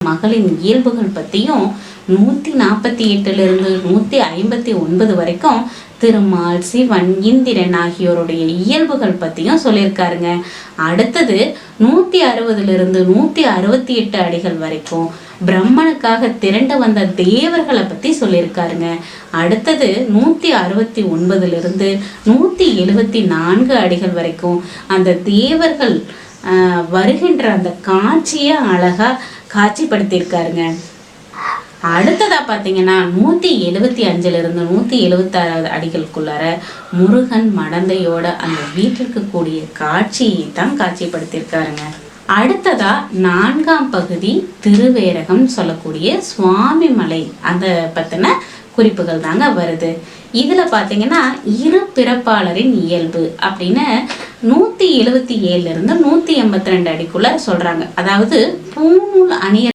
மகளின் இயல்புகள் பற்றியும் 148 159 வரைக்கும் திருமால், சிவன், இந்திரன் ஆகியோருடைய இயல்புகள் பற்றியும் சொல்லியிருக்காருங்க. அடுத்தது 160 168 அடிகள் வரைக்கும் பிரம்மனுக்காக திரண்டு வந்த தேவர்களை பற்றி சொல்லியிருக்காருங்க. அடுத்தது 169 174 அடிகள் வரைக்கும் அந்த தேவர்கள் வருகின்ற அந்த காட்சியை அழகா காட்சிப்படுத்தியிருக்காருங்க. அடுத்ததா பார்த்தீங்கன்னா 175 176 அடிகளுக்குள்ளார முருகன் மடந்தையோட அந்த வீட்டிற்கு கூடிய காட்சியை தான் காட்சிப்படுத்தியிருக்காருங்க. அடுத்ததா 4ஆம் பகுதி திருவேரகம் சொல்லக்கூடிய சுவாமி மலை அந்த பத்தின குறிப்புகள் தாங்க வருது. இதுல பாத்தீங்கன்னா இரு பிறப்பாளரின் இயல்பு அப்படின்னு 177 182 அடிக்குள்ள சொல்றாங்க. அதாவது பூநூல் அணிய